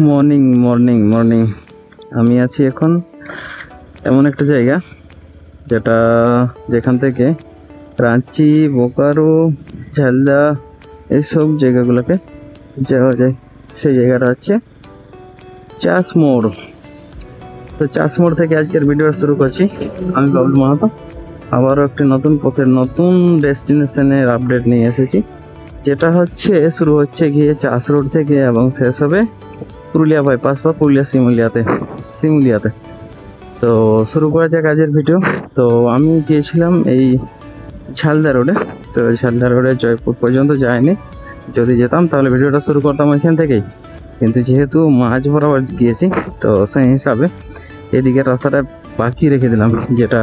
Morning morning morning আমি আছি এখন এমন একটা জায়গা যেখান থেকে রাঁচি, বোকারো, ঝালদা এইসব জায়গাগুলোকে যাওয়া যায়। সেই জায়গাটা হচ্ছে চাষ মোড়। তো চাষ মোড় থেকে আজকের ভিডিওটা শুরু করছি। আমি বাবলু মাহাতো আবারও একটি নতুন পথের নতুন ডেস্টিনেশনের আপডেট নিয়ে এসেছি, যেটা শুরু হচ্ছে গিয়ে চাষ রোড থেকে এবং শেষ হবে পুরুলিয়া বাইপাস বা পুরুলিয়া শিমুলিয়াতে। তো শুরু করা যাক কাজের ভিডিও। তো আমি গিয়েছিলাম এই ঝালদা রোডে। তো ঝালদা রোডে জয়পুর পর্যন্ত যাইনি, যদি যেতাম তাহলে ভিডিওটা শুরু করতাম ওইখান থেকেই, কিন্তু যেহেতু মাঝ বরাবর গিয়েছি তো সেই হিসাবে এদিকে রাস্তাটা বাকি রেখে দিলাম, যেটা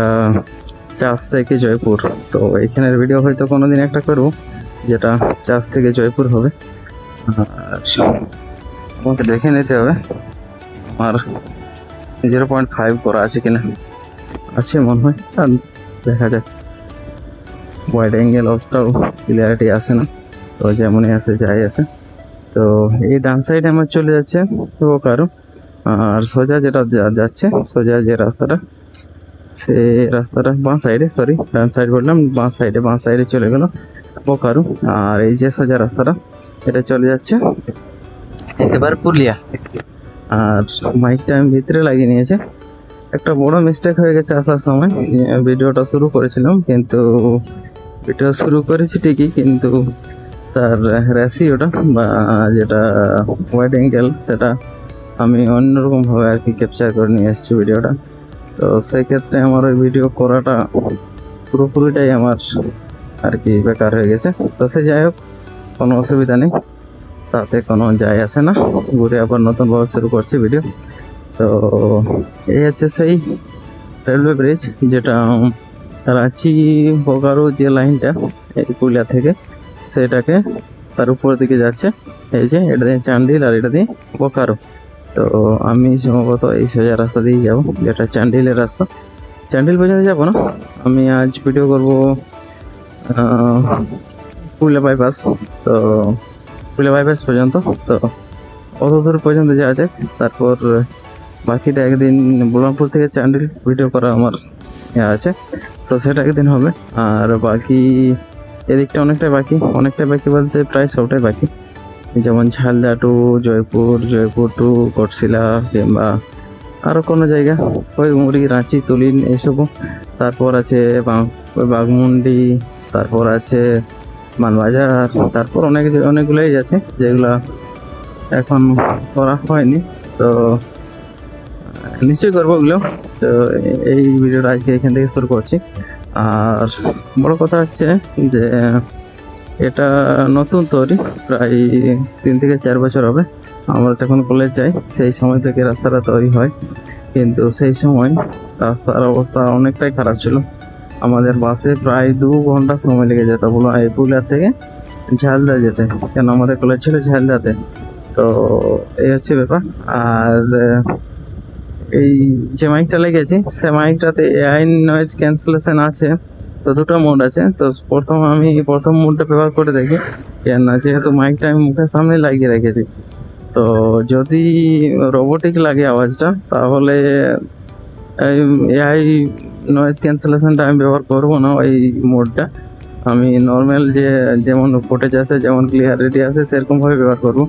চাষ থেকে জয়পুর। তো এইখানের ভিডিও হয়তো কোনোদিন একটা করবো যেটা চাষ থেকে জয়পুর হবে। আমাকে দেখে নিতে হবে আমার 0.5 করা আছে কিনা, আছে মনে হয়, আর দেখা যাক। ওয়াইড অ্যাঙ্গেল অতটাও ক্লিয়ারিটি আসে না, তো যেমনই আসে যাই আসে। তো এই ডান সাইডে আমার চলে যাচ্ছে বোকারো, আর সোজা যেটা যাচ্ছে সোজা যে রাস্তাটা, সে রাস্তাটা বাঁ সাইডে, সরি ডান সাইড বললাম, বাঁ সাইডে চলে গেল বোকারো। আর এই যে সোজা রাস্তাটা এটা চলে যাচ্ছে একেবারে পুরুলিয়া। আর মাইকটা আমি ভিতরে লাগিয়ে নিয়েছে। একটা বড় মিস্টেক হয়ে গেছে আসার সময়, ভিডিওটা শুরু করেছিলাম, কিন্তু ভিডিও শুরু করেছি ঠিকই, কিন্তু তার রেশিওটা বা যেটা ওয়াইড অ্যাঙ্গেল সেটা আমি অন্যরকমভাবে আর কি ক্যাপচার করে নিয়ে এসেছি ভিডিওটা। তো সেই ক্ষেত্রে আমার ওই ভিডিও করাটা পুরোপুরিটাই আমার আর কি বেকার হয়ে গেছে। তো সে যাই হোক, কোনো অসুবিধা নেই, তাতে কোনো যায় আসে না। ঘুরে আবার নতুনভাবে শুরু করছি ভিডিও। তো এই হচ্ছে সেই রেলওয়ে ব্রিজ, যেটা রাঁচি বোকারো যে লাইনটা এই পুরুলিয়া থেকে, সেটাকে তার উপর দিকে যাচ্ছে। এই যে এটা দিয়ে চান্ডিল আর এটা দিয়ে বোকারো। তো আমি সম্ভবত এই সোজা রাস্তা দিয়েই যাবো, যেটা চান্ডিলের রাস্তা। চান্ডিল পর্যন্ত যাবো না, আমি আজ ভিডিও করব পুরুলিয়া বাইপাস। তো পুরুলিয়া বাইপাস পর্যন্ত, তো অত দূর পর্যন্ত যাওয়া যাক। তারপর বাকিটা একদিন বলরামপুর থেকে চান্ডিল ভিডিও করা আমার আছে, তো সেটা একদিন হবে। আর বাকি এদিকটা অনেকটাই বাকি বলতে প্রায় সবটাই বাকি, যেমন ঝালদা টু জয়পুর, জয়পুর টু ঘটশিলা, কিংবা আরও কোনো জায়গা ওই মুড়ি, রাঁচি, তুলিন এইসবও। তারপর আছে বাঘমুন্ডি, তারপর আছে মানবাজার, তারপর অনেকগুলোই আছে যেগুলো এখন করা হয়নি। তো নিশ্চয়ই করবো ওগুলো। তো এই ভিডিওটা আজকে এখান থেকে শুরু করছি। আর বড় কথা হচ্ছে যে এটা নতুন তৈরি, প্রায় 3 থেকে 4 বছর হবে। আমরা যখন কলেজ যাই সেই সময় থেকে রাস্তাটা তৈরি হয়, কিন্তু সেই সময় রাস্তার অবস্থা অনেকটাই খারাপ ছিল। আমাদের বাসে প্রায় 2 ঘন্টা সময় লেগে যেত এই পুরুলিয়া থেকে ঝালদা যেতে, কেন আমাদের কলেজ ছিল ঝালদাতে। তো এই হচ্ছে ব্যাপার। আর এই যে মাইকটা লেগেছি সে মাইকটাতে এআই নয়েজ ক্যান্সেলেশন আছে। তো 2টা মোড আছে। তো আমি প্রথম মোডটা ব্যবহার করে দেখি, কেন যেহেতু মাইকটা আমি মুখের সামনে লাগিয়ে রেখেছি, তো যদি রোবোটিক লাগে আওয়াজটা তাহলে এআই নয়েজ ক্যান্সেলেশনটা আমি ব্যবহার করবো না। ওই মোডটা আমি নর্মাল যেমন ফুটেজ আসে, যেমন ক্লিয়ারিটি আসে সেরকমভাবে ব্যবহার করব।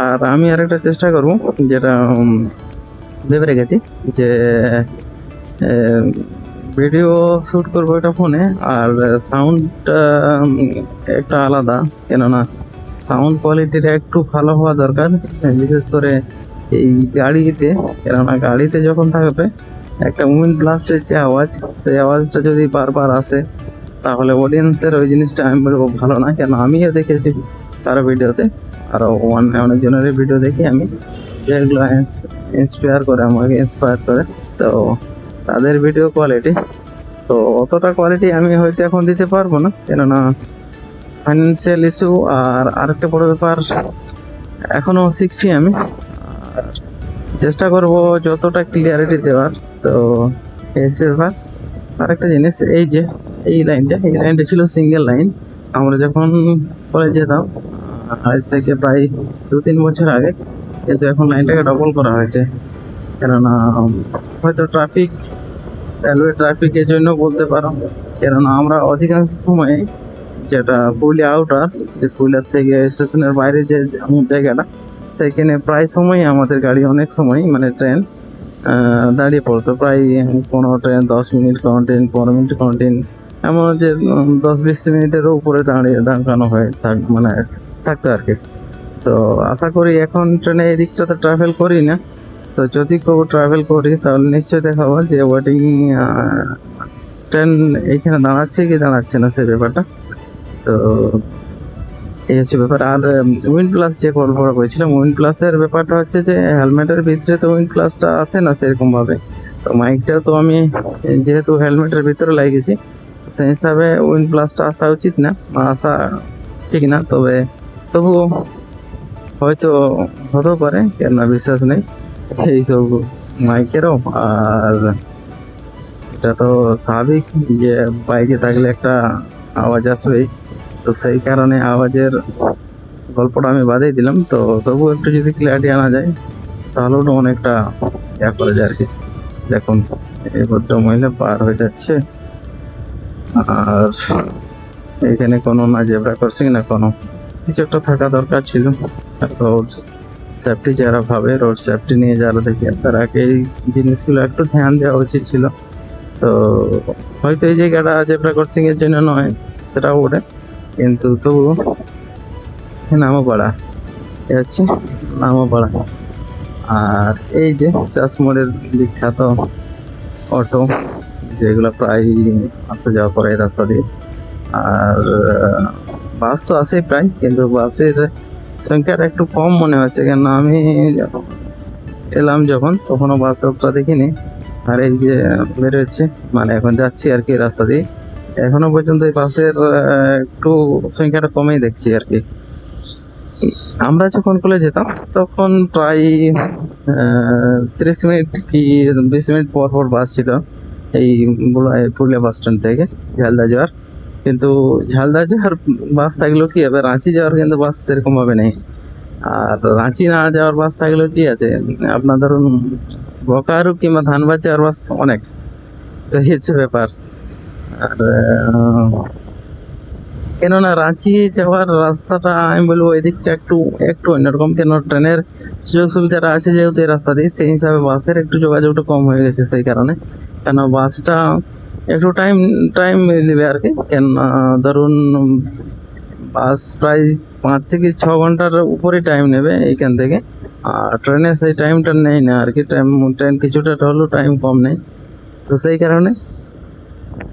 আর আমি আরেকটা চেষ্টা করব, যেটা ভেবে রেখেছি, যে ভিডিও শ্যুট করবো এটা ফোনে, আর সাউন্ডটা একটা আলাদা, কেননা সাউন্ড কোয়ালিটিটা একটু ভালো হওয়া দরকার, বিশেষ করে এই গাড়িতে। কেননা গাড়িতে যখন থাকবে একটা উইন্ড ব্লাস্টের যে আওয়াজ, সেই আওয়াজটা যদি বারবার আসে তাহলে অডিয়েন্সের ওই জিনিসটা আমি বলবো ভালো না। কেন আমিও দেখেছি কারো ভিডিওতে, আরও অনেকজনের ভিডিও দেখি আমি, যেগুলো ইন্সপায়ার করে। তো তাদের ভিডিও কোয়ালিটি, তো অতটা কোয়ালিটি আমি হয়তো এখন দিতে পারবো না, কেননা ফাইন্যান্সিয়াল ইস্যু। আর আরেকটা বড় ব্যাপার, এখনও শিখছি আমি, আর চেষ্টা করব যতটা ক্লিয়ারিটি দেওয়ার। তো এই হচ্ছে ব্যাপার। আরেকটা জিনিস, এই লাইনটা ছিল সিঙ্গেল লাইন। আমরা যখন কলেজ যেতাম আজ থেকে প্রায় 2-3 বছর আগে, কিন্তু এখন লাইনটাকে ডবল করা হয়েছে, কেননা হয়তো ট্রাফিক, রেলওয়ে ট্রাফিকের জন্য বলতে পারো। কেননা আমরা অধিকাংশ সময়ে যেটা পুরুলিয়া আউটার, যে পুরুলিয়ার থেকে স্টেশনের বাইরে যে জায়গাটা, সেখানে প্রায় সময় আমাদের গাড়ি অনেক সময় মানে ট্রেন দাঁড়িয়ে পড়তো। প্রায় কোনো ট্রেন 10 মিনিট, কোনো ট্রেন 15 মিনিট, কোনো ট্রেন এমন যে 10-20 মিনিটেরও উপরে দাঁড়ানো হয় মানে থাকতো আর কি। তো আশা করি এখন ট্রেনে এই দিকটাতে ট্রাভেল করি না, তো যদি কেউ ট্রাভেল করি তাহলে নিশ্চয়ই দেখাবো যে ওয়েটিং ট্রেন এইখানে দাঁড়াচ্ছে কি দাঁড়াচ্ছে না, সেই ব্যাপারটা। তো এই হচ্ছে ব্যাপার। আর উইন্ড প্লাস যে গল্পটা করেছিলাম, উইন্ড প্লাসের ব্যাপারটা হচ্ছে যে হেলমেটের ভিতরে তো উইন্ড প্লাসটা আসে না সেরকম ভাবে। তো মাইকটাও তো আমি যেহেতু হেলমেটের ভিতরে লাগিয়েছি, তো সেই হিসাবে উইন্ড প্লাসটা আসা উচিত না, আসা ঠিক না। তবুও হয়তো হতেও পারে, কেন বিশ্বাস নেই এইসব মাইকেরও। আর এটা তো স্বাভাবিক যে বাইকে থাকলে একটা আওয়াজ আসবেই, তো সেই কারণে আওয়াজের গল্পটা আমি বাদেই দিলাম। তো তবু একটু যদি ক্লিয়ারিটি আনা যায় তাহলে ওটা অনেকটা করা যায় আর কি। দেখুন এই ভদ্র মহিলা পার হয়ে যাচ্ছে, আর এখানে কোনো না জেব্রা ক্রসিং না কোনো কিছু একটা থাকা দরকার ছিল। রোড সেফটি যারা ভাবে, রোড সেফটি নিয়ে যারা দেখে, তারা এই জিনিসগুলো একটু ধ্যান দেওয়া উচিত ছিল। তো হয়তো এই জায়গাটা জেব্রা ক্রসিং এর জন্য নয়, সেটাও ওঠে, কিন্তু তবু নামাপাড়া এ হচ্ছে নামাপাড়া। আর এই যে চাষমোড়ের বিখ্যাত অটো, যেগুলো প্রায় আসা যাওয়া করে এই রাস্তা দিয়ে। আর বাস তো আসে প্রায়, কিন্তু বাসের সংখ্যাটা একটু কম মনে হচ্ছে, কেন আমি এলাম যখন তখনও বাস অতটা দেখিনি। আর এই যে বেরোচ্ছে, মানে এখন যাচ্ছি আর কি রাস্তা দিয়ে, এখনো পর্যন্ত এই বাসের একটু সংখ্যাটা কমেই দেখছি আর কি। আমরা যখন কলেজ যেতাম তখন প্রায় 30 মিনিট কি 20 মিনিট পর পর বাস ছিল এই পুরুলিয়া বাস স্ট্যান্ড থেকে ঝালদা যাওয়ার। কিন্তু ঝালদা যাওয়ার বাস থাকলেও কি হবে, রাঁচি যাওয়ার কিন্তু বাস সেরকম ভাবে নেই। আর রাঁচি না যাওয়ার বাস থাকলেও কি আছে, আপনার ধরুন বোকারো কিংবা ধানবাদ যাওয়ার বাস অনেক। তো এই হচ্ছে ব্যাপার। আর কেননা রাঁচি যাওয়ার রাস্তাটা আমি বলবো এদিকটা একটু একটু অন্যরকম, কেন ট্রেনের সুযোগ সুবিধাটা আছে যেহেতু এই রাস্তা দিয়ে, সেই হিসাবে বাসের একটু যোগাযোগটা কম হয়ে গেছে সেই কারণে। কেন বাসটা একটু টাইম টাইম নেবে আর কি, কেন ধরুন বাস প্রায় 5 থেকে 6 ঘন্টার উপরে টাইম নেবে এইখান থেকে। আর ট্রেনে সেই টাইমটা নেই না আর কি, ট্রেন কিছুটা হলেও টাইম কম নেই। তো সেই কারণে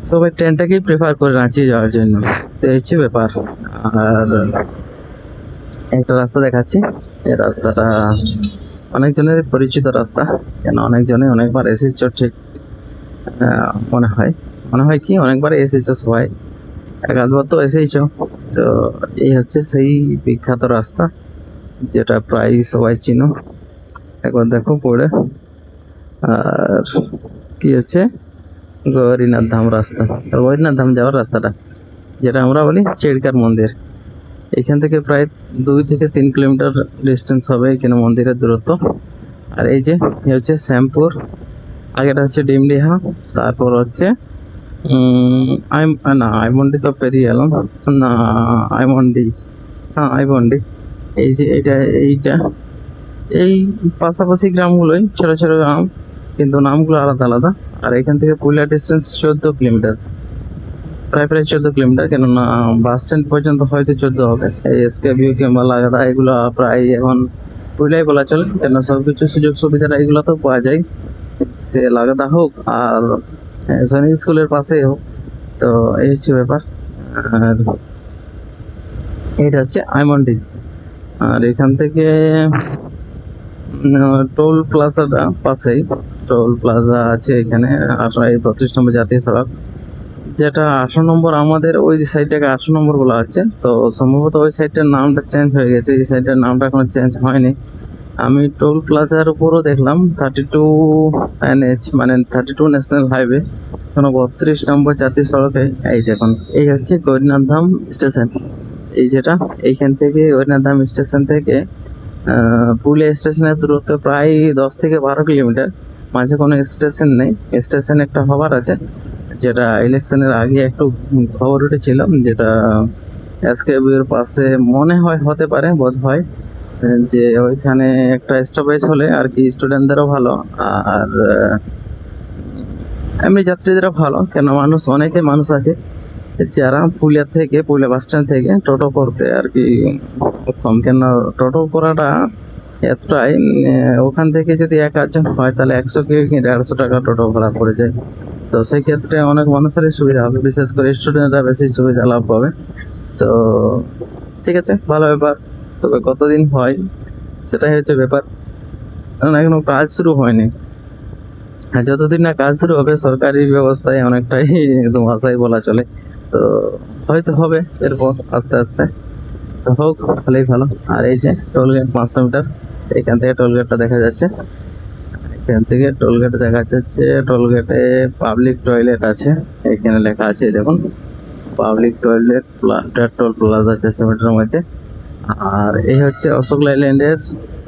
সবাই ট্রেনটাকেই প্রেফার করে রাঁচি যাওয়ার জন্য। তো এই হচ্ছে ব্যাপার। আর একটা রাস্তা দেখাচ্ছি, এই রাস্তাটা অনেকজনের পরিচিত রাস্তা, কেন অনেকজনে অনেকবার এসেছ ঠিক মনে হয় কি অনেকবার এসেছো সবাই, এক আধবার তো এসেইছ। তো এই হচ্ছে সেই বিখ্যাত রাস্তা যেটা প্রায় সবাই চিনো, একবার দেখো পড়ে। আর কি আছে, গৌরীনাথ ধাম রাস্তা, গৌরীনাথ ধাম যাওয়ার রাস্তাটা যেটা আমরা বলি চেড়কার মন্দির, এখান থেকে প্রায় 2 থেকে 3 কিলোমিটার ডিস্টেন্স হবে এখানে মন্দিরের দূরত্ব। আর এই যে হচ্ছে শ্যামপুর, আগেটা হচ্ছে ডিমডিহা, তারপর হচ্ছে আইমন্ডি তো পেরিয়ে এলাম না, আইমন্ডি। এই যে এইটা এই পাশাপাশি গ্রামগুলোই, ছোট ছোট গ্রাম, কিন্তু নামগুলো আলাদা আলাদা। আর এখান থেকে পুরুলিয়া ডিস্টেন্স 14 কিলোমিটার, প্রায় 14 কিলোমিটার, কেননা বাস স্ট্যান্ড পর্যন্ত হয়তো 14 হবে। এই এসকেবিউ কিংবা লাগাদা এগুলো প্রায় এখন পুরুলিয়ায় বলা চলে, কেন সবকিছু সুযোগ সুবিধাটা এগুলো তো পাওয়া যায়, সে লাগাদা হোক আর সৈনিক স্কুলের পাশেই হোক। তো এই হচ্ছে ব্যাপার। আর এইটা হচ্ছে আইমন্ডি। আর এখান থেকে টোল প্লাজাটা পাশেই, টোল প্লাজা আছে এখানে। আর 32 নম্বর জাতীয় সড়ক, যেটা 18 নম্বর, আমাদের ওই সাইডটাকে 18 নম্বর বলা হচ্ছে। তো সম্ভবত ওই সাইডটার নামটা চেঞ্জ হয়ে গেছে, এই সাইডটার নামটা এখনো চেঞ্জ হয়নি। আমি টোল প্লাজার উপরও দেখলাম 32 NH, মানে 32 ন্যাশনাল হাইওয়ে, কোনো 32 নম্বর জাতীয় সড়কে। এই দেখুন এই হচ্ছে গৌরীনাথ ধাম স্টেশন, এই যেটা এইখান থেকে গৌরীনাথ ধাম স্টেশন থেকে পুরুলিয়া স্টেশনের দূরত্ব প্রায় 10 থেকে 12 কিলোমিটার। মাঝে কোনো স্টেশন নেই, স্টেশন একটা হবার আছে, যেটা ইলেকশনের আগে একটু খবর উঠেছিল, যেটা এসকেবির পাশে মনে হয় হতে পারে, বোধ হয় যে ওইখানে একটা স্টপেজ হলে আর কি স্টুডেন্টদেরও ভালো, আর এমনি যাত্রীদেরও ভালো। কেন অনেকে মানুষ আছে যারা পুরুলিয়া বাস স্ট্যান্ড থেকে টোটো করতে আর কি কম। কেন টোটো করাটা এতটাই ওখান থেকে যদি 1 আধজন হয় তাহলে 100 কি 150 টাকা টোটো ভাড়া পড়ে যায়। তো সেই ক্ষেত্রে অনেক মানুষেরই সুবিধা হবে, বিশেষ করে স্টুডেন্টরা বেশি সুবিধা লাভ পাবে। তো ঠিক আছে, ভালো ব্যাপার। তবে কতদিন হয় সেটাই হচ্ছে ব্যাপার, কারণ এখনো কাজ শুরু হয়নি। আর যতদিন না কাজ শুরু হবে সরকারি ব্যবস্থায় অনেকটাই ধোঁয়াশাই বলা চলে। তো হয়তো হবে এরপর আস্তে আস্তে, তো হোক, ভালোই ভালো। আর এই যে টোল গেট 500 মিটার, এখান থেকে টোল গেটটা দেখা যাচ্ছে, এখান থেকে টোল গেট দেখা যাচ্ছে। টোল গেটে পাবলিক টয়লেট আছে, এখানে লেখা আছে, এই দেখুন, পাবলিক টয়লেট টোল প্লাজা 400 মিটারের মধ্যে। আর এই হচ্ছে অশোক লাইল্যান্ডের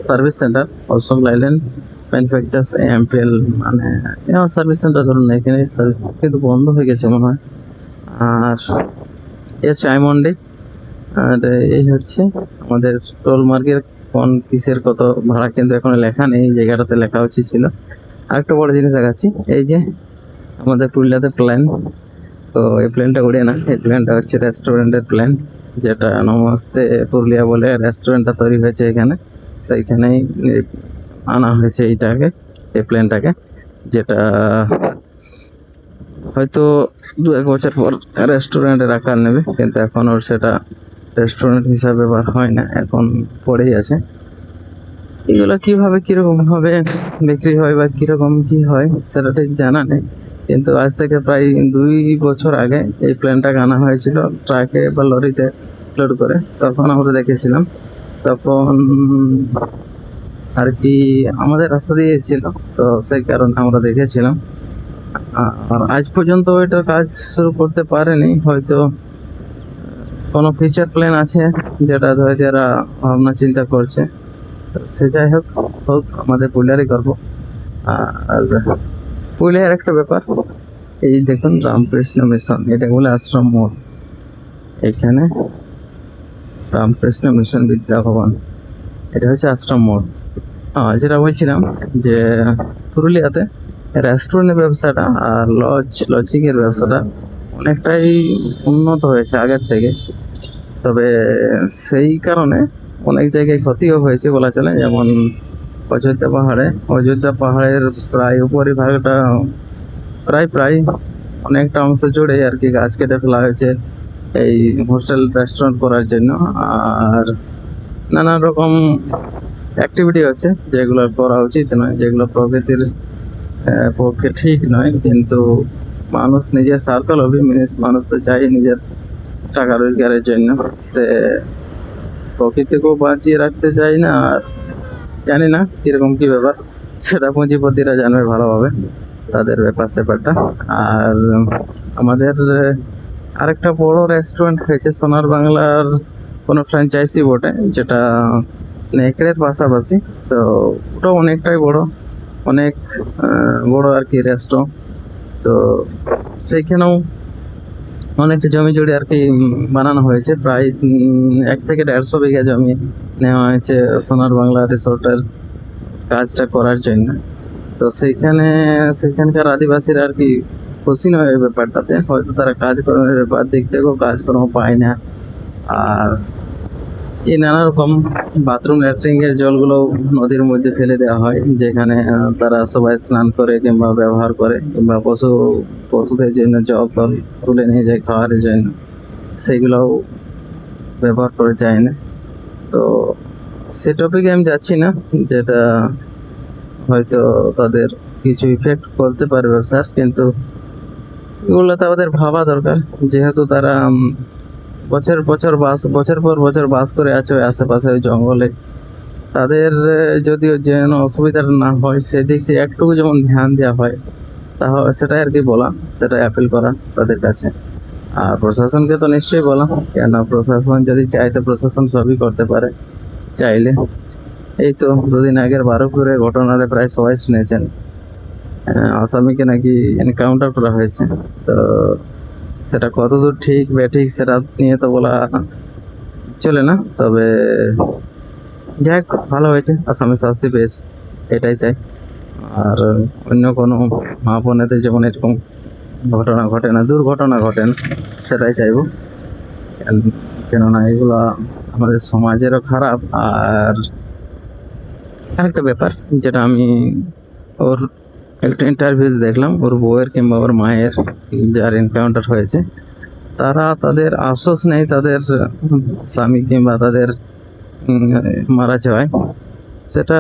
service centre, Ashok Leyland manufactures MPL, মানে সার্ভিস সেন্টার ধরুন। এখানে সার্ভিস কিন্তু বন্ধ হয়ে গেছে মনে হয়। আর এই হচ্ছে আইমন্ডি। আর এই হচ্ছে আমাদের টোল মার্কের কোন কিসের কত ভাড়া, কিন্তু এখনো লেখা নেই, এই জায়গাটাতে লেখা উচিত ছিল। আরেকটা বড় জিনিস দেখাচ্ছি, এই যে আমাদের পুরুলিয়াতে প্ল্যান। তো এই প্ল্যানটা উড়ে না, এই প্ল্যানটা হচ্ছে রেস্টুরেন্টের প্ল্যান, যেটা নমস্তে পুরুলিয়া বলে রেস্টুরেন্টটা তৈরি হয়েছে এখানে, সেইখানেই আনা হয়েছে এইটাকে, এই প্ল্যানটাকে, যেটা হয়তো 2-1 বছর পর রেস্টুরেন্টের আকার নেবে, কিন্তু এখন ওর সেটা রেস্টুরেন্ট হিসাবে ব্যবহার হয় না, এখন পড়েই আছে। এগুলো কিভাবে কিরকম ভাবে বিক্রি হয় বা কিরকম কি হয় সেটা ঠিক জানা নেই, কিন্তু আজ থেকে প্রায় 2 বছর আগে এই প্ল্যানটাকে আনা হয়েছিল ট্রাকে বা লরিতে লোড করে, তখন আমরা দেখেছিলাম। তখন আর কি আমাদের রাস্তা দিয়ে এসেছিল, তো সেই কারণে আমরা দেখেছিলাম। আর আজ পর্যন্ত এটার কাজ শুরু করতে পারেনি, হয়তো কোনো ফিউচার প্ল্যান আছে যেটা হয়তো এরা ভাবনা চিন্তা করছে। তো সে যাই হোক, আমাদের পুরুলিয়ারই গর্ব। আর পুরুলিয়ার একটা ব্যাপার, এই দেখুন রামকৃষ্ণ মিশন, এটা বলে আশ্রম মোড়, এখানে রামকৃষ্ণ মিশন বিদ্যা ভবন, এটা হচ্ছে আশ্রম মোড়। যেটা বলছিলাম যে পুরুলিয়াতে রেস্টুরেন্টের ব্যবসাটা আর লজিংয়ের ব্যবসাটা অনেকটাই উন্নত হয়েছে আগের থেকে। তবে সেই কারণে অনেক জায়গায় ক্ষতিও হয়েছে বলা চলে, যেমন অযোধ্যা পাহাড়ের প্রায় উপরিভাগটা প্রায় অনেকটা অংশ জুড়ে আর কি গাছ কেটে ফেলা হয়েছে এই হোস্টেল রেস্টুরেন্ট করার জন্য। আর নানান রকম অ্যাক্টিভিটি আছে যেগুলো করা উচিত নয়, যেগুলো প্রকৃতির পক্ষে ঠিক নয়, কিন্তু মানুষ নিজের স্বার্থলোভী মানুষ তো চাই নিজের টাকা রোজগারের জন্য, সে প্রকৃতিকেও বাঁচিয়ে রাখতে চাই না। আর জানি না কিরকম কি ব্যাপার, সেটা পুঁজিপতিরা জানবে ভালোভাবে, তাদের ব্যাপারটা। আর আমাদের আরেকটা বড় রেস্টুরেন্ট হয়েছে সোনার বাংলার কোনো ফ্র্যাঞ্চাইজি বটে, যেটা নেকড়ের পাশাপাশি। তো ওটা অনেকটাই অনেক বড় আর কি রেস্টুরেন্ট। তো সেইখানেও অনেকটা জমি জুড়ে আর কি বানানো হয়েছে, প্রায় 1 থেকে 150 বিঘা জমি নেওয়া হয়েছে সোনার বাংলা রিসোর্টের কাজটা করার জন্য। তো সেখানকার আদিবাসীরা আর কি খুশি নয় এই ব্যাপারটাতে, হয়তো তারা কাজকর্মের ব্যাপার দিক থেকেও কাজকর্ম পায় না। আর এই নানা রকম বাথরুম ল্যাট্রিন এর জলগুলো নদীর মধ্যে ফেলে দেওয়া হয়, যেখানে তারা সবাই স্নান করে কিংবা ব্যবহার করে, কিংবা পশুদের জন্য জল তুলে নিয়ে যায় খাওয়ার জন্য, সেগুলোও ব্যবহার করে যায় না। তো সে টপিকে আমি যাচ্ছি না, যেটা হয়তো তাদের কিছু ইফেক্ট করতে পারে ব্যবসার, কিন্তু এগুলো তাদের ভাবা দরকার, যেহেতু তারা বছর পর বছর বাস করে আছে ওই আশেপাশে ওই জঙ্গলে। তাদের যদিও যেন অসুবিধা না হয় সেদিক থেকে একটু যেমন ধ্যান দেওয়া হয়, তাহলে সেটাই আর কি বলা, সেটাই অ্যাপিল করা তাদের কাছে। আর প্রশাসনকে তো নিশ্চয়ই বলা, কেন প্রশাসন যদি চায় তো প্রশাসন সবই করতে পারে চাইলে। এই তো দুদিন আগের বারুইপুরের ঘটনাটা প্রায় সবাই শুনেছেন। আসামিকে নাকি এনকাউন্টার করা হয়েছে। তো সেটা কতদূর ঠিক বেঠিক সেটা নিয়ে তো বলা চলে না, তবে যাই হোক ভালো হয়েছে, আসামি শাস্তি পেয়েছে, এটাই চাই। আর অন্য কোনো মা বোনেদের যেমন এরকম ঘটনা ঘটে না, দুর্ঘটনা ঘটে না, সেটাই চাইবো। কেননা এগুলা আমাদের সমাজেরও খারাপ। আর আরেকটা ব্যাপার যেটা আমি ওর একটা ইন্টারভিউ দেখলাম, ওর বউয়ের কিংবা ওর মায়ের যার এনকাউন্টার হয়েছে, তারা তাদের আফসোস নেই তাদের স্বামী কিংবা তাদের মারা যাওয়ায়। সেটা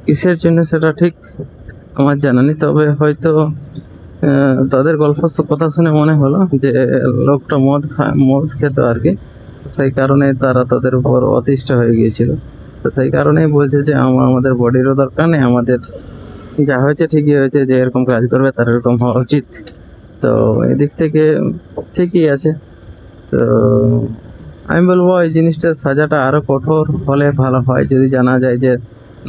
কিসের জন্য সেটা ঠিক আমার জানা নেই, তবে হয়তো তাদের গল্প কথা শুনে মনে হলো যে লোকটা মদ খেত আর কি, সেই কারণে তারা তাদের উপর অতিষ্ঠ হয়ে গিয়েছিল। তো সেই কারণেই বলছে যে আমাদের বডিরও দরকার নেই, আমাদের যা হয়েছে ঠিকই হয়েছে, যে এরকম কাজ করবে তার এরকম হওয়া উচিত। তো এদিক থেকে ঠিকই আছে। তো আমি বলবো এই জিনিসটার সাজাটা আরো কঠোর হলে ভালো হয়, যদি জানা যায় যে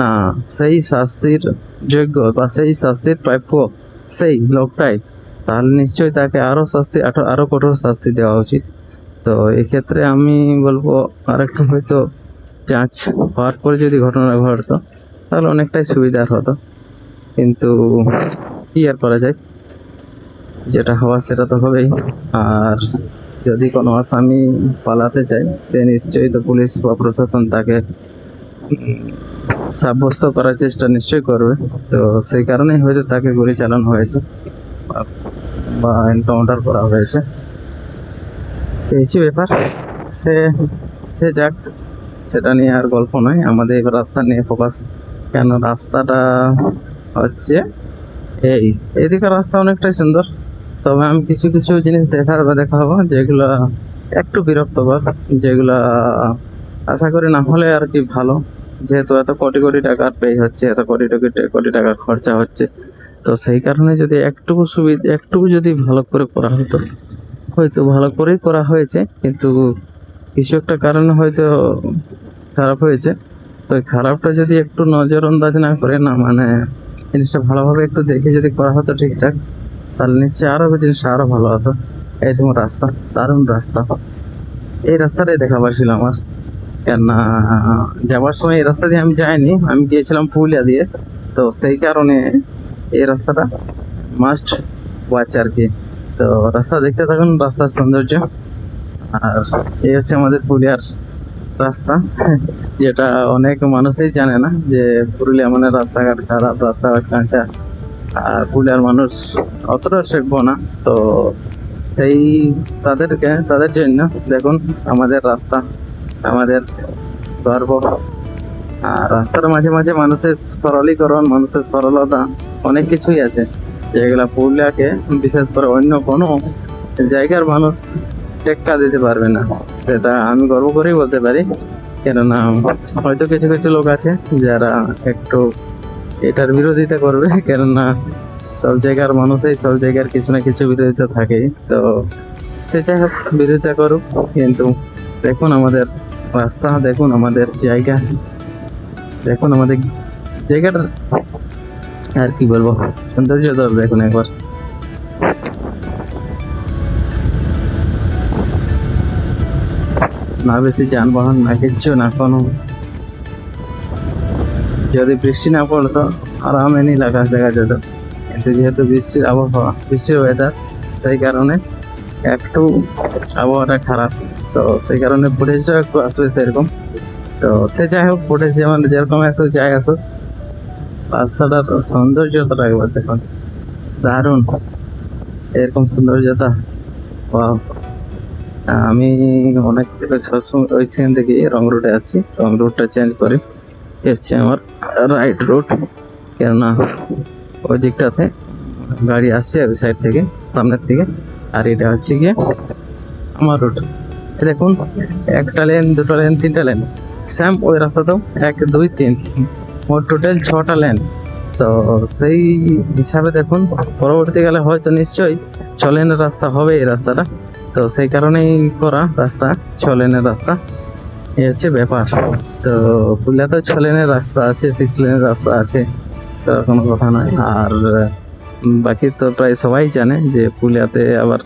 না সেই শাস্তির যোগ্য বা সেই শাস্তির প্রাপ্য সেই লোকটাই, তাহলে নিশ্চয়ই তাকে আরো শাস্তি আরো কঠোর শাস্তি দেওয়া উচিত। তো এক্ষেত্রে আমি বলবো আরেকটু হয়তো যাঞ্চ হওয়ার পরে যদি ঘটনা ঘটতো তাহলে অনেকটাই সুবিধার হতো, কিন্তু কি আর করা যায়, যেটা হওয়া সেটা তো হবেই। আর যদি কোনো আসামি পালাতে চায় সে নিশ্চয়ই তো পুলিশ বা প্রশাসন তাকে সাব্যস্ত করার চেষ্টা নিশ্চয়ই করবে। তো সেই কারণেই হয়তো তাকে গুলি চালানো হয়েছে বা এনকাউন্টার করা হয়েছে। তো এই যে ব্যাপার, সে সে যাক, সেটা নিয়ে আর গল্প নয়, আমাদের এবার রাস্তা নিয়ে ফোকাস। কেন রাস্তাটা হচ্ছে এদিকে রাস্তা অনেকটাই সুন্দর, তবে আমি কিছু কিছু জিনিস দেখাবো যেগুলো একটু বিরক্তকর, যেগুলা আশা করি না হলে আর কি ভালো, যেহেতু এত কোটি কোটি টাকার ব্যয় হচ্ছে, এত কোটি কোটি টাকা খরচা হচ্ছে। তো সেই কারণে যদি একটু যদি ভালো করে করা হতো, হয়তো ভালো করেই করা হয়েছে, কিন্তু কিছু একটা কারণে হয়তো খারাপ হয়েছে। তো ওই খারাপটা যদি একটু নজরআন্দাজ না করে, না মানে জিনিসটা ভালোভাবে একটু দেখে যদি করা হতো ঠিকঠাক, তাহলে নিশ্চয়ই আরো জিনিসটা আরো ভালো হতো। এই তোমার রাস্তা, দারুণ রাস্তা, এই রাস্তাটাই দেখাবার ছিল আমার। কেননা যাওয়ার সময় এই রাস্তা দিয়ে আমি যাইনি, আমি গিয়েছিলাম পুরুলিয়া দিয়ে। তো সেই কারণে এই রাস্তাটা মাস্ট ওয়াচ আর কি। তো রাস্তা দেখতে থাকুন, রাস্তার সৌন্দর্য। আর এই হচ্ছে আমাদের পুরুলিয়ার রাস্তা, যেটা অনেক মানুষই জানে না যে পুরুলিয়া মানে রাস্তাঘাট খারাপ, রাস্তাঘাট কাঁচা। আর পুরুলিয়ার মানুষ অতটা শেখব না, তো সেই তাদের জন্য দেখুন আমাদের রাস্তা, আমাদের গর্ব। আর রাস্তার মাঝে মাঝে মানুষের সরলীকরণ, মানুষের সরলতা, অনেক কিছুই আছে যেগুলা পুরুলিয়াকে বিশেষ করে অন্য কোনো জায়গার মানুষ টেক্কা দিতে পারবে না। সেটা আমি গর্ব করেই বলতে পারি, কেননা হয়তো কিছু কিছু লোক আছে যারা একটু এটার বিরোধিতা করবে, কেননা সব জায়গার মানুষই সব জায়গার কিছু না কিছু বিরোধিতা থাকে। তো সে যাই হোক, বিরোধিতা করুক, কিন্তু দেখুন আমাদের রাস্তা, দেখুন আমাদের জায়গা, দেখুন আমাদের জায়গাটার আর কি বলবো সৌন্দর্য তো দেখুন একবার। না বেশি যানবাহন, না কিচ্ছু, না কোনো, যদি বৃষ্টি না পড়তো আরামে নীল আকাশ দেখা যেত, কিন্তু যেহেতু বৃষ্টির আবহাওয়া, বৃষ্টির ওয়েদার, সেই কারণে একটু আবহাওয়াটা খারাপ। তো সেই কারণে ফুটেজটাও একটু আসবে সেরকম। তো সে যাই হোক, ফুটেজ যেমন যেরকম আসুক যাই আসুক, রাস্তাটার সৌন্দর্যতা একবার দেখুন, দারুণ এরকম সৌন্দর্যতা। ওয়াও! আমি অনেক সবসময় ওইখান থেকে রং রুটে আসছি, তো আমি রুটটা চেঞ্জ করি। হচ্ছে আমার রাইট রুট, কেননা ওই দিকটাতে গাড়ি আসছে ওই সাইড থেকে, সামনের থেকে। আর এটা হচ্ছে গিয়ে আমার রুট। দেখুন একটা লেন, দুটো লেন, তিনটা লেন, স্যাম ওই রাস্তাতেও 1 2 3 মোট টোটাল 6টা লেন। তো সেই হিসাবে দেখুন পরবর্তীকালে হয়তো নিশ্চয়ই 6 লেনের রাস্তা হবে এই রাস্তাটা। তো সেই কারণেই করা রাস্তা 6 লেনের রাস্তা। এই হচ্ছে ব্যাপার। তো পুরুলিয়াতে 6 লেনের রাস্তা আছে, 6 লেনের রাস্তা আছে, তার কোনো কথা নয়। আর বাকি তো প্রায় সবাই জানে যে পুরুলিয়াতে আবার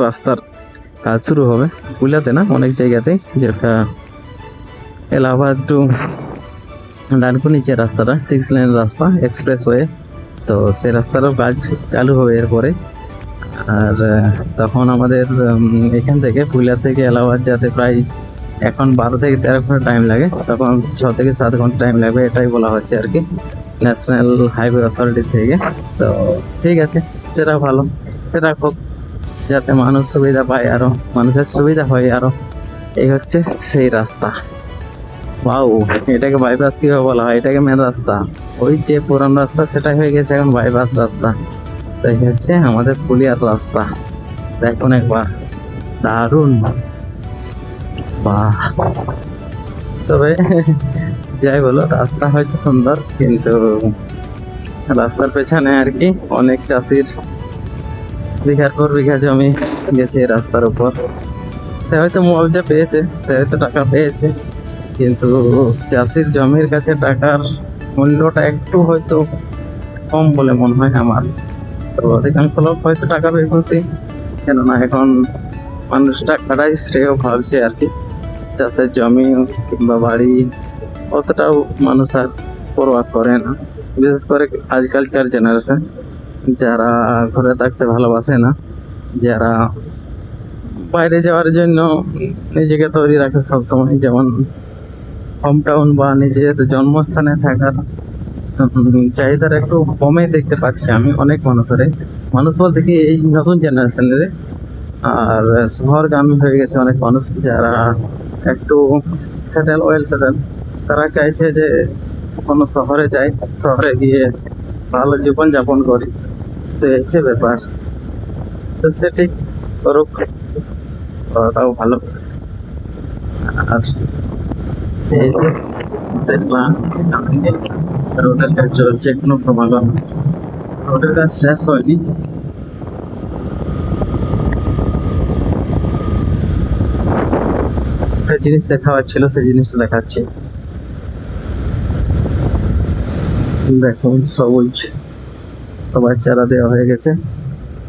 রাস্তার কাজ শুরু হবে। পুরুলিয়াতে না, অনেক জায়গাতে, যেটা এলাহাবাদ টু ডানকুনি যে রাস্তাটা 6 লেন রাস্তা এক্সপ্রেসওয়ে, তো সেই রাস্তারও কাজ চালু হবে এরপরে। আর তখন আমাদের এখান থেকে পুরুলিয়া থেকে এলাহাবাদ যেতে প্রায় এখন 12 থেকে 13 ঘন্টা টাইম লাগে, তখন 6 থেকে 7 ঘন্টা টাইম লাগবে, এটাই বলা হচ্ছে আর কি ন্যাশনাল হাইওয়ে অথরিটি থেকে। তো ঠিক আছে, সেটা ভালো, সেটা হোক, যাতে মানুষ সুবিধা পায়, আরো মানুষের সুবিধা হয় আরো। এই হচ্ছে সেই রাস্তা। বাউ, এটাকে বাইপাস কিভাবে বলা হয়? এটাকে মেন রাস্তা। ওই যে পুরান রাস্তা সেটাই হয়ে গেছে এখন বাইপাস রাস্তা। তো এই হচ্ছে আমাদের পুরুলিয়ার রাস্তা, দেখুন একবার, দারুণ, বাহ। তবে যাই বলো, রাস্তা হয়তো সুন্দর, কিন্তু রাস্তার পেছনে আর কি অনেক চাষির বিঘার পর বিঘা জমি গেছে এই রাস্তার উপর। সে হয়তো মুআবজা পেয়েছে, সে হয়তো টাকা পেয়েছে, কিন্তু চাষির জমির কাছে টাকার মূল্যটা একটু হয়তো কম বলে মনে হয় আমার। তো অধিকাংশ লোক হয়তো টাকা পেয়ে খুশি, কেননা এখন মানুষ টাকাটাই শ্রেয় ভাবছে আর কি। চাষের জমি কিংবা বাড়ি অতটাও মানুষ আর পরোয়া করে না, বিশেষ করে আজকালকার জেনারেশন, যারা ঘরে থাকতে ভালোবাসে না, যারা বাইরে যাওয়ার জন্য নিজেকে তৈরি রাখে সবসময়, যেমন হোম টাউন বা নিজের জন্মস্থানে থাকার চাহিদার একটু কমে দেখতে পাচ্ছি আমি অনেক মানুষ বলতে কি এই নতুন জেনারেশনের। আর শহরগামী হয়ে গেছে অনেক মানুষ, যারা একটু ওয়েল সেটেল, তারা চাইছে যে কোনো শহরে যাই, শহরে গিয়ে ভালো জীবন যাপন করি। তো এই হচ্ছে ব্যাপার। তো সে ঠিক করুক, করাটাও ভালো। আর এই যে দেখলাম সেখান থেকে রোডের কাজ চলছে, এখনো ক্রমাগত রোডের কাজ শেষ হয়নি। একটা জিনিস দেখা হচ্ছিল, সেই জিনিসটা দেখাচ্ছি। দেখুন, সবুজ সবাই চারা দেওয়া হয়ে গেছে,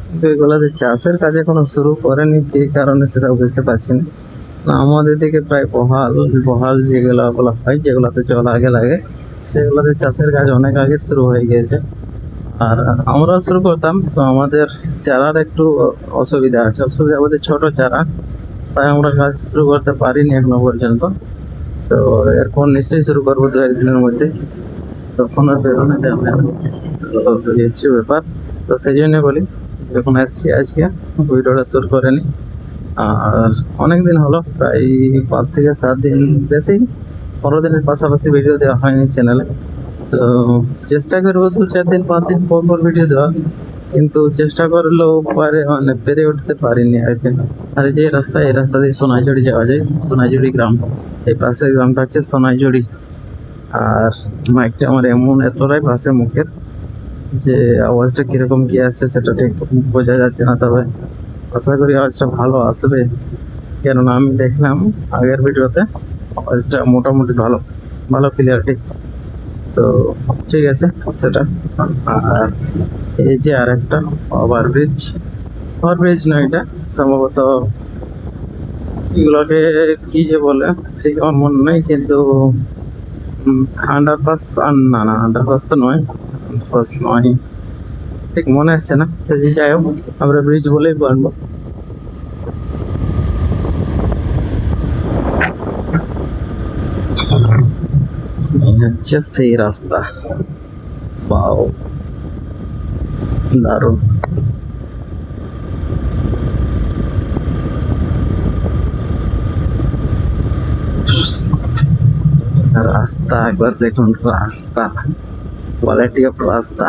কিন্তু এগুলাতে চাষের কাজ এখনো শুরু করেনি, কি কারণে সেটা বুঝতে পারছি না। না, আমাদের দিকে প্রায় বহাল বহাল যেগুলো বলা হয়, যেগুলোতে জল আগে লাগে, সেগুলোতে চাষের কাজ অনেক আগে শুরু হয়ে গিয়েছে। আর আমরা শুরু করতাম, তো আমাদের চারার একটু অসুবিধা আছে, অসুবিধা বলতে ছোট চারা, তাই আমরা কাজ শুরু করতে পারিনি এখনো পর্যন্ত। তো এরপর নিশ্চয়ই শুরু করবো 2-1 দিনের মধ্যে, তখন আর বেরোনো যাবে না। তো এই হচ্ছে ব্যাপার। তো সেই জন্য বলি, যখন আসছি আজকে ভিডিওটা শুট করে নি। আর অনেক দিন হলো, প্রায় 5 থেকে 7 দিন, বেশি 15 দিনের পাশাপাশি ভিডিও দেওয়া হয়নি চ্যানেলে। তো চেষ্টা করবো 2-4 দিন 5 দিন পর পর ভিডিও দেওয়া, কিন্তু চেষ্টা করলেও পেরে উঠতে পারিনি আর কি। আর এই যে রাস্তা, এই রাস্তা দিয়ে সোনাইজুড়ি যাওয়া যায়, সোনাইজুড়ি গ্রাম, এই পাশের গ্রামটা হচ্ছে সোনাইজুড়ি। আর মাইকটা আমার এমন এতটাই পাশে মুখের যে আওয়াজটা কিরকম কি আসছে সেটা ঠিক বোঝা যাচ্ছে না, তবে আশা করি আওয়াজটা ভালো আসবে, কেননা আমি দেখলাম আগের ভিডিওতে আওয়াজটা মোটামুটি ভালো ভালো ক্লিয়ারিটি। তো ঠিক আছে সেটা। আর এই যে আর একটা ওভারব্রিজ, ওভারব্রিজ নয় এটা সম্ভবত, এগুলোকে কি যে বলে ঠিক আমার মনে নেই, কিন্তু আন্ডারপাস, না না আন্ডারপাস তো নয়, আন্ডারপাস নয়, ঠিক মনে আসছে না। তো যে যাই হোক, আমরা ব্রিজ বলেই বলবো। হচ্ছে সেই রাস্তা, বাও, দারুণ। রাস্তা একবার দেখুন, রাস্তা, কোয়ালিটি অফ রাস্তা।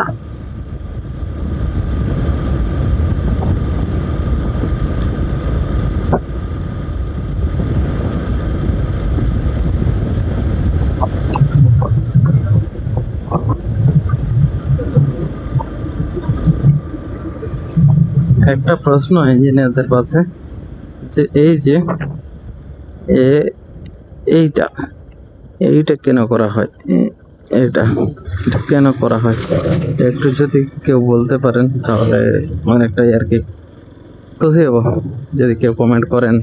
একটা প্রশ্ন ইঞ্জিনিয়ারদের কাছে, যে এই যে এইটা এইটা কেন করা হয়, এটা এটা কেন করা হয় একটু যদি কেউ বলতে পারেন তাহলে অনেকটাই আর কি খুশি হব যদি কেউ কমেন্ট করেন।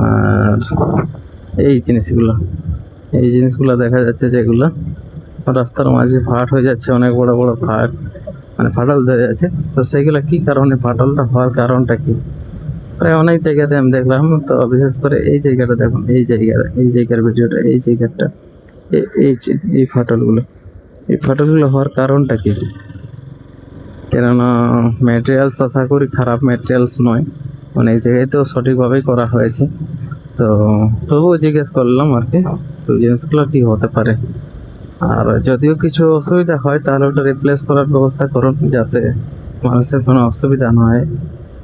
আর এই জিনিসগুলো দেখা যাচ্ছে যেগুলো রাস্তার মাঝে ফাট হয়ে যাচ্ছে, অনেক বড় বড় ফাট, মানে ফাটল ধরে যাচ্ছে। তো সেইগুলো কি কারণে, ফাটলটা হওয়ার কারণটা কি? প্রায় অনেক জায়গাতে আমি দেখলাম, তো বিশেষ করে এই জায়গাটা দেখুন, এই জায়গার ভিডিওটা, এই জায়গাটা, এই ফাটলগুলো হওয়ার কারণটা কি? কেননা ম্যাটেরিয়ালস আশা করি খারাপ ম্যাটেরিয়ালস নয়, অনেক জায়গায় তো সঠিকভাবেই করা হয়েছে। তো তবুও জিজ্ঞেস করলাম আর কি, তো জিনিসগুলো কি হতে পারে। আর যদিও কিছু অসুবিধা হয় তাহলে ওটা রিপ্লেস করার ব্যবস্থা করুন, যাতে মানুষের কোনো অসুবিধা না হয়।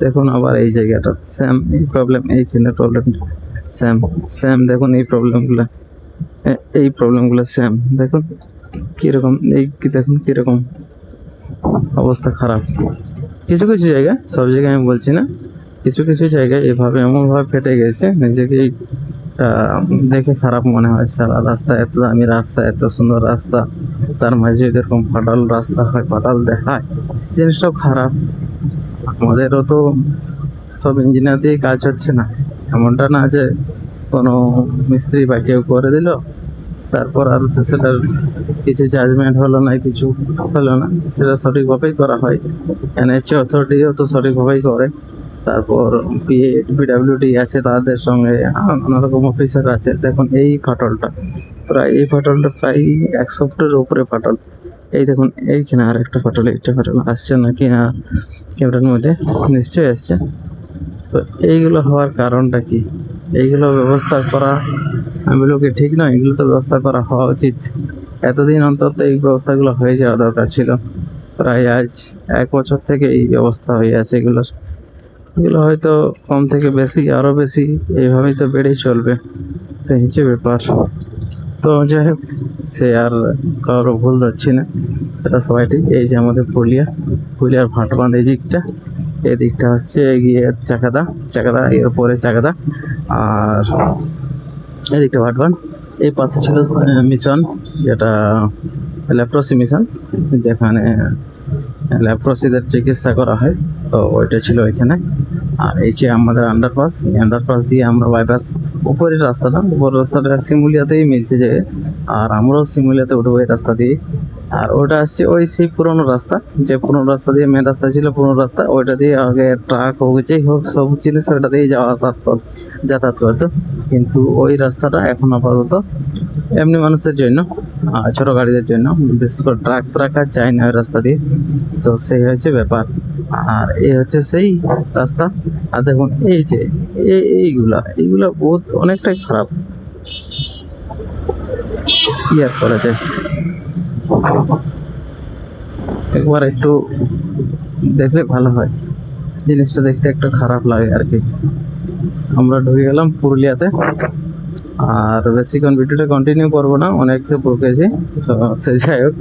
দেখুন আবার এই জায়গাটা সেম এই প্রবলেম, এইখানে প্রবলেম সেম দেখুন, এই প্রবলেমগুলো সেম দেখুন কীরকম, দেখুন কীরকম অবস্থা খারাপ। কিছু কিছু জায়গায়, সব জায়গায় আমি বলছি না, কিছু কিছু জায়গায় এভাবে এমনভাবে ফেটে গেছে নিজেকেই দেখে খারাপ মনে হয়। সারা রাস্তা, এত দামি রাস্তা, এত সুন্দর রাস্তা, তার মাঝে যদি এরকম ফাটাল রাস্তা হয়, ফাটাল দেখায়, জিনিসটাও খারাপ। আমাদেরও তো সব ইঞ্জিনিয়ার দিয়ে কাজ হচ্ছে না, এমনটা না যে কোনো মিস্ত্রি বা কেউ করে দিল তারপর আর সেটার কিছু জাজমেন্ট হলো না, কিছু হলো না, সেটা সঠিকভাবেই করা হয়। এনএইচএ অথরিটিও তো সঠিকভাবেই করে। তারপর পিডব্লিউডি আছে, তাদের সঙ্গে নানা রকম অফিসার আছে। দেখুন এই ফাটলটা প্রায় 100 ফুটের উপরে ফাটল। এই দেখুন এইখানে আর একটা ফাটল, একটা ফাটল আসছে নাকি না ক্যামেরার মধ্যে, নিশ্চয়ই আসছে। তো এইগুলো হওয়ার কারণটা কি? এইগুলো ব্যবস্থা করা আমি বলবো কি ঠিক নয়, এগুলো তো ব্যবস্থা করা হওয়া উচিত। এতদিন অন্তত এই ব্যবস্থাগুলো হয়ে যাওয়া দরকার ছিল। প্রায় আজ 1 বছর থেকে এই ব্যবস্থা হয়ে আছে। এগুলো হয়তো কম থেকে বেশি, আরও বেশি, এইভাবেই তো বেড়েই চলবে। তো এই যে ব্যাপার, তো যাই হোক, সে আর কারো ভুল ধরছি না, সেটা সবাই ঠিক। এই যে আমাদের পুরুলিয়ার ভাটবাঁধ, এই দিকটা হচ্ছে গিয়ে চাকাদা এর উপরে চাকাদা, আর এদিকটা ভাটবাঁধ। এই পাশে ছিল মিশন, যেটা লেপ্রসি মিশন, যেখানে লেপ্রসিদের চিকিৎসা করা হয়, তো ওইটা ছিল এখানে। আর এই যে আমাদের আন্ডারপাস, এই আন্ডারপাস দিয়ে আমরা বাইপাস, উপরের রাস্তাটা শিমুলিয়াতেই মিলছে যে, আর আমরাও শিমুলিয়াতে উঠবো এই রাস্তা দিয়ে। আর ওটা আসছে ওই সেই পুরোনো রাস্তা, যে পুরোনো রাস্তা দিয়ে মেন রাস্তা ছিল, পুরোনো রাস্তা, ওইটা দিয়ে আগে ট্রাক হোক যেই হোক সব জিনিস ওইটা দিয়ে যাতায়াত করতো। কিন্তু ওই রাস্তাটা এখন আপাতত এমনি মানুষদের জন্য, ছোট গাড়িদের জন্য, বিশেষ করে ট্রাক আর যায় না ওই রাস্তা দিয়ে। তো সেই হচ্ছে ব্যাপার। আর এই হচ্ছে সেই রাস্তা। আর দেখুন এই যে এইগুলা বহুত অনেকটাই খারাপ, কি আর করা যায়। একবার একটু দেখলে ভালো হয়, জিনিসটা দেখতে একটু খারাপ লাগে আর কি। আমরা ঢুকে গেলাম পুরুলিয়াতে, আর বেশিক্ষণ ভিডিওটা কন্টিনিউ করবো না, অনেক বকেছি। তো সে যাই হোক,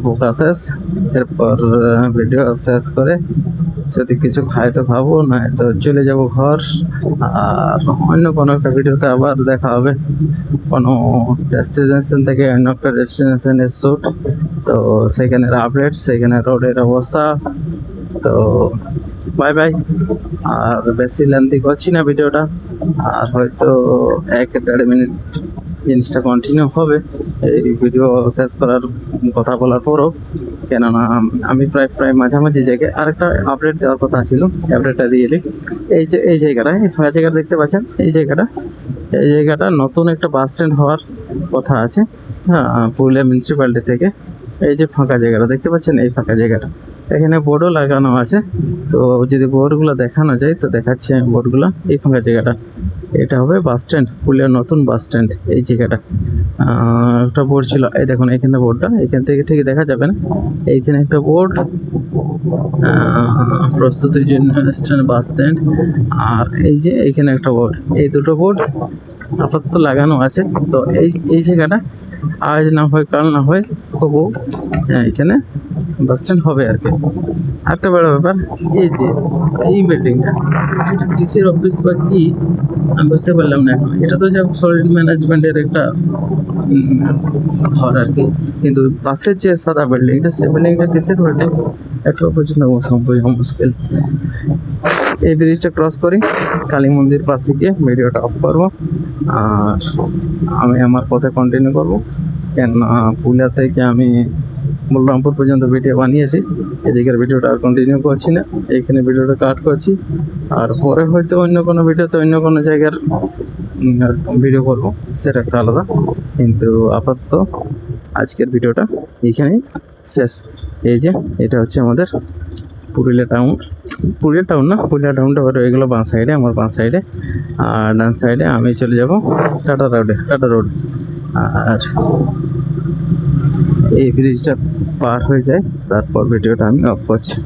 বোকা শেষ। এরপর ভিডিও শেষ করে যদি কিছু খাই তো খাবো, না তো চলে যাব ঘর। আর অন্য কোনো একটা ভিডিওতে আবার দেখা হবে, কোনো ডেস্টিনেশন থেকে অন্য একটা ডেস্টিনেশনের শ্যুট, তো সেখানের আপডেট, সেখানে রোডের অবস্থা। তো বাই বাই। আর বেশি লেন্থি করছি না ভিডিওটা, আর হয়তো 1-1.5 মিনিট জিনিসটা কন্টিনিউ হবে এই ভিডিও শেষ করার কথা বলার পরও। কেননা আমি প্রায় মাঝামাঝি জায়গায় আরেকটা আপডেট দেওয়ার কথা ছিল, আপডেটটা দিয়ে দিই। এই জায়গাটা, এই ফাঁকা জায়গাটা দেখতে পাচ্ছেন, এই জায়গাটা নতুন একটা বাস স্ট্যান্ড হওয়ার কথা আছে। হ্যাঁ, পুরুলিয়া মিউনিসিপ্যালিটি থেকে। এই যে ফাঁকা জায়গাটা দেখতে পাচ্ছেন, এই ফাঁকা জায়গাটা, এখানে বোর্ডও লাগানো আছে। তো যদি বোর্ডগুলো দেখানো যায় তো দেখাচ্ছি আমি বোর্ডগুলো। এই ফাঁকা জায়গাটা, এটা হবে বাস স্ট্যান্ড, পুরুলিয়ার নতুন বাস স্ট্যান্ড। এই জায়গাটা একটা বোর্ড ছিল, এই দেখুন এখানে বোর্ডটা, এখান থেকে ঠিক দেখা যাবে না, এইখানে একটা বোর্ড, প্রস্তুতির জন্য স্ট্যান্ড, বাস স্ট্যান্ড। আর এই যে এইখানে একটা বোর্ড, এই দুটো বোর্ড আপাতত লাগানো আছে। তো এই জায়গাটা আজ না হয় কাল না হয় তবু এখানে বাস স্ট্যান্ড হবে আর কি। একটা বড় ব্যাপার, এই যে এই বিল্ডিংটা, এটা কিসের অফিস বা কি আমি বুঝতে পারলাম না এখন। এটা তো যা সলিড ম্যানেজমেন্টের একটা উম, ঘর আর কি, কিন্তু পাশের যে সাদা বিল্ডিংটা, সে বিল্ডিংটা কিসের বিল্ডিং এখনো পর্যন্ত বোঝা মুশকিল। এই ব্রিজটা ক্রস করি, কালী মন্দির পাশে গিয়ে ভিডিওটা অফ করবো, আর আমি আমার পথে কন্টিনিউ করবো। কেননা পুরুলিয়া থেকে আমি বলরামপুর পর্যন্ত ভিডিও বানিয়েছি, এদিকের ভিডিওটা আর কন্টিনিউ করছি না, এইখানে ভিডিওটা কাট করছি। আর পরে হয়তো অন্য কোনো ভিডিওতে অন্য কোনো জায়গার ভিডিও করবো, সেটা একটা আলাদা। কিন্তু আপাতত আজকের ভিডিওটা এইখানেই শেষ। এই যে এটা হচ্ছে আমাদের পুরুলিয়া টাউন, পুরুলিয়া টাউন না, পুরুলিয়া টাউনটা রয়ে গেলো বাঁ সাইডে, আমার বাঁ সাইডে। আর ডান সাইডে আমি চলে যাব টাটা রোডে, টাটা রোড। আর এই ব্রিজটা পার হয়ে যায়, তারপর ভিডিওটা আমি অফ করছি।